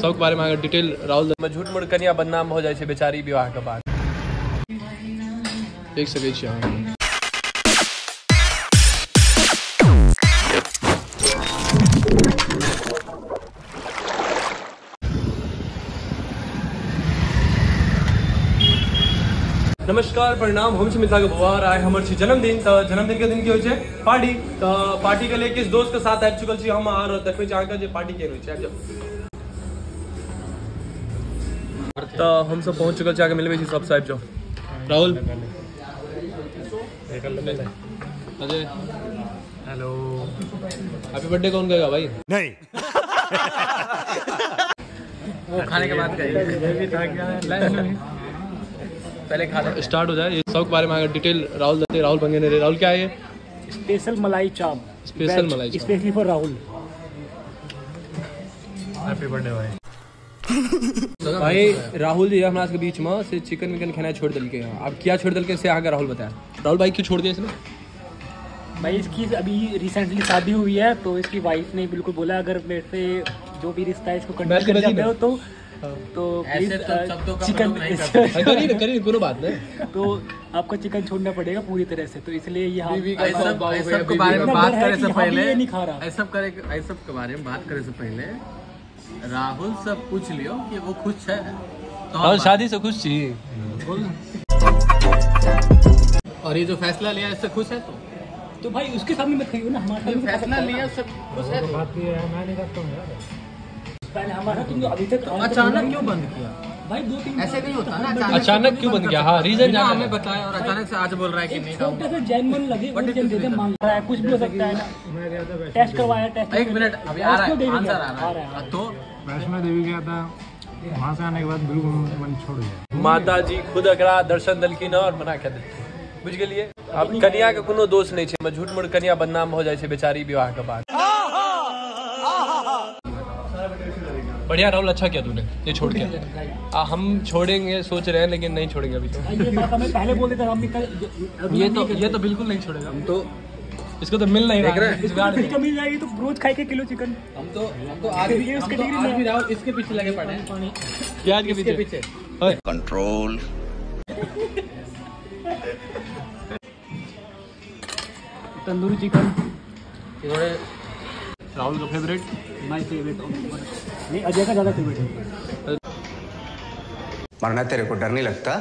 सबके बारे में अगर डिटेल राहुल झूठ मूठ कनिया बदनाम हो जाए बेचारी विवाह के बाद देख सके छी अहाँ। नमस्कार प्रणाम, हम छी मिथिला के बुआर। आए हमर छी जन्मदिन, तो जन्मदिन के दिन की होय छै पार्टी। तो पार्टी के लिए किस दोस्त के साथ आबि चुकल छी हम और देखबै छी अहाँके जे पार्टी के होय छै। तो हम सब पहुंच चुकल छी, आके मिलबै छी सबसे। आबि जाओ Rahul, Ajay, hello, happy birthday कौन कहेगा भाई? नहीं वो खाने के बाद कहेगा, पहले खाना स्टार्ट हो जाए। ये सब के बारे में अगर डिटेल राहुल देते। राहुल बंगे ने राहुल क्या है ये? स्पेशल मलाई चाप, स्पेशल मलाई चाप specially for Rahul. Happy birthday भाई। भाई राहुल जी हमारा के बीच में से चिकन विकन खाना छोड़ दिल के। अब क्या छोड़ दिल के से आगे राहुल बताया। राहुल भाई क्यों छोड़ दिया इसने? भाई इसकी अभी रिसेंटली शादी हुई है, तो इसकी वाइफ ने बिल्कुल बोला अगर मेरे से जो भी रिश्ता है इसको कंटिन्यू कर जाते हो तो प्लीज चिकन करिए कोनो बात नहीं, तो आपको चिकन छोड़ना पड़ेगा पूरी तरह से। तो इसलिए यहाँ सब के बारे में बात करे से पहले नहीं खा रहा, ऐसा के बारे में बात करे से पहले राहुल सब पूछ लियो कि वो खुश है तो शादी से खुश चाहिए। और ये जो फैसला लिया इससे खुश है तो भाई उसके सामने मत कहियो ना। हमारा फैसला लिया सब खुश है तो बात ये है। मैं नहीं करता हूं यार, पहले हमारा तुम अभी तक अचानक क्यों बंद किया भाई? 2-3 ऐसे नहीं होता ना, अचानक क्यों बंद किया? हाँ रीजन जाना हमें बताया और अचानक से आज बोल रहा है कि नहीं खाऊंगा। छोटे से जेन्युइन लगे वो जन देते मान रहा है, कुछ भी हो सकता है ना। टेस्ट करवाया, टेस्ट एक मिनट अभी आ रहा है, आंसर आ रहा है। तो वैष्णो देवी गया था, वहाँ से आने के बाद बिल्कुल मन छोड़ गया। माता जी खुद अकरा दर्शन दलकिन और मना कर देते, बुझ गेलिए। अब कन्या के कोनो दोष नहीं है, झूठ मूठ कन्या बदनाम हो जाए बेचारी विवाह के बाद। बढ़िया राहुल, अच्छा किया तूने ये छोड़ के। हम छोड़ेंगे सोच रहे हैं लेकिन नहीं छोड़ेंगे अभी तो। ये बात हमें पहले बोल देता हम ये तो बिल्कुल नहीं छोड़ेगा। हम तो इसको तो मिल नहीं रहा है। मिल जाएगी तो रोज खाएंगे किलो चिकन। हम तो आज भी राहुल इसके पीछे लगे पड़े हैं, प्याज के पीछे कंट्रोल। तंदूरी चिकन राहुल का फेवरेट, माय फेवरेट नहीं, अजय का ज्यादा फेवरेट है। मरना तेरे को डर नहीं लगता?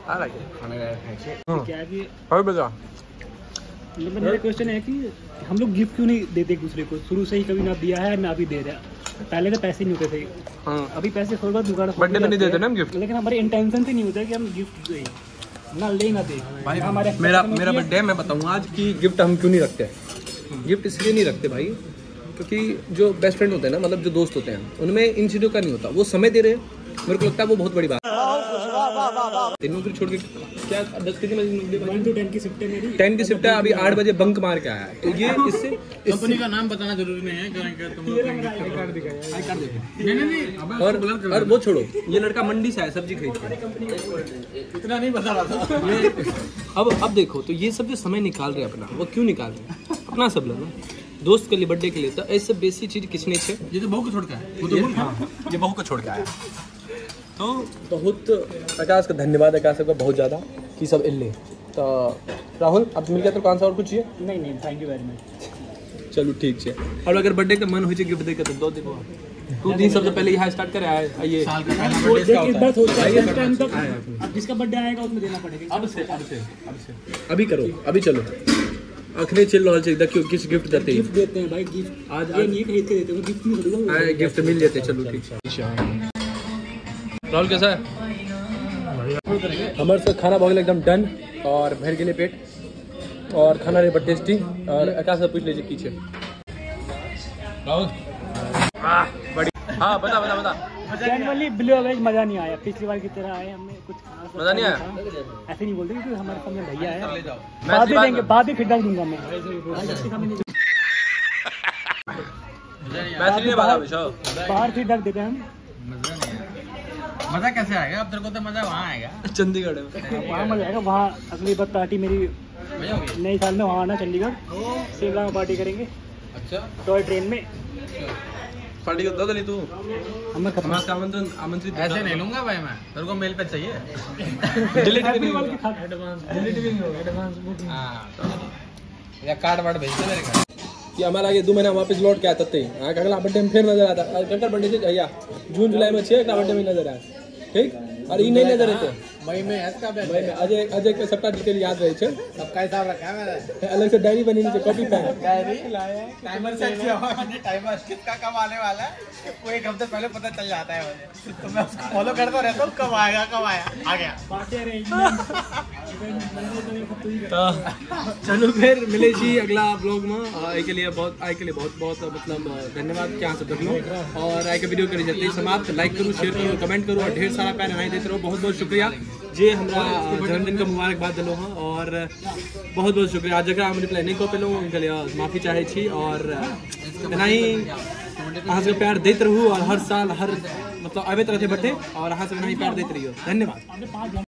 क्या है कि बता मेरा क्वेश्चन है कि हम लोग गिफ्ट क्यों नहीं देते एक दूसरे को? शुरू से ही कभी ना दिया है ना अभी दे रहा। पहले तो पैसे नहीं होते थे, अभी पैसे थोड़ा बहुत जुगाड़ बर्थडे में नहीं देते ना हम गिफ्ट, लेकिन हमारे इंटेंशन से नहीं होता कि हम गिफ्ट दें, ना ले ना दे। भाई मेरा बर्थडे मैं बताऊँ आज की गिफ्ट हम क्यों नहीं रखते। गिफ्ट इसलिए नहीं रखते भाई क्योंकि जो बेस्ट फ्रेंड होते हैं ना, मतलब जो दोस्त होते हैं, उनमें इन चीज़ों का नहीं होता। वो समय दे रहे हैं, मेरे को लगता है वो बहुत बड़ी बात है। नौकरी छोड़ के क्या 10 बजे 1 to 10 की शिफ्ट है मेरी। 10 की शिफ्ट है, अभी 8 बजे बंक मार के आया है। तो ये इससे कंपनी का नाम बताना जरूरी नहीं है, और वो छोड़ो, ये लड़का मंडी से आया सब्जी खरीद के, इतना नहीं बता रहा था। अब देखो तो ये सब जो समय निकाल रहे हैं अपना, वो क्यों निकाल रहे हैं? अपना सब लोग ना दोस्त के लिए, बर्थडे के लिए, तो ऐसे बेसी चीज किस नहीं थे। ये तो बहू को छोड़ के आया, ये बहू को छोड़ के आया। तो बहुत आकाश का धन्यवाद, आकाश का बहुत ज़्यादा कि सब इल्ले। तो राहुल अब मिल गया तो कौन सा और कुछ चाहिए? नहीं थैंक यू वेरी मच। चलो ठीक है। और अगर बर्थडे का मन हो जाए गिफ्ट देकर तो दो देखो तू दिन सबसे पहले यहाँ स्टार्ट करे आइए। साल का पहला बर्थडे का होता है। अब जिसका बर्थडे आएगा उसमें देना पड़ेगा। अब से अभी करो, अभी चलो अखने चल रहा है। देखियो किस गिफ्ट देते हैं। गिफ्ट देते हैं भाई, गिफ्ट आज ये नहीं खरीद के देते हैं, गिफ्ट नहीं खरीदूंगा, गिफ्ट मिल जाते। चलो ठीक है। राहुल कैसा है? हमारे साथ खाना बहुत एकदम डन और भर के लिए पेट और खाना रहे बट टेस्टी। और आकाश से पूछ लीजिए पीछे राहुल। बड़ी हाँ बता जनरली ब्लू एवरेज मजा नहीं आया, पिछली बार की तरह आए हमने कुछ खास मजा नहीं आया। ऐसे नहीं बोलते क्योंकि हमारे सामने भैया है, बाद में देंगे, बाद में फीडबैक दूंगा मैं। बाहर फीडबैक देते हैं हम। मजा कैसे आएगा? अब तेरे को तो मजा वहाँ आएगा चंडीगढ़ में, वहाँ मजा आएगा। वहाँ अगली बार पार्टी मेरी नए साल में वहाँ आना, चंडीगढ़ शिमला में पार्टी करेंगे। अच्छा टॉय ट्रेन में। पार्टी को दे तू हमें खत्म हमारा आमंत्रित ऐसे नहीं लूंगा भाई मैं, तेरे को मेल पे चाहिए। या कार्ड वार्ड भेज दे मेरे घर। कि हमारा आगे 2 महीना वापस लौट के आता थे अगला बर्थडे में फिर नजर आता कंकर बर्थडे से भैया जून जुलाई में 6 अगला बर्थडे में नजर आया ठीक और ये नहीं नजर रहते मई में इसका मई में अजय के सबका डिटेल याद रहे छे सबका हिसाब रखा है मैंने। अलग से डायरी बनी नीचे copy pen diary timer set किया हुआ है, टाइमर किसका कब आने वाला है वो 1 हफ्ते पहले पता चल जाता है मुझे, तो मैं उसको फॉलो करता रहता हूँ कब आएगा आ गया। चलो फिर मिले जी अगला ब्लॉग में आए के लिए बहुत मतलब धन्यवाद क्या सब देख लो और आए के वीडियो करी जाती है समाप्त। लाइक करो शेयर करो कमेंट करो और ढेर सारा प्यार नहीं देते रहो। बहुत बहुत शुक्रिया जे हमरा जन्मदिन का मुबारकबाद दिलो हाँ और बहुत बहुत शुक्रिया आज जगह हम रिप्लाई नहीं कर पेलो उनके लिए माफ़ी चाहे छी और एना ही अहाँ से प्यार देते रहूँ और हर साल हर मतलब आबैत रहते बर्थडे और अहाँ से एना ही प्यार देते रहियो। धन्यवाद।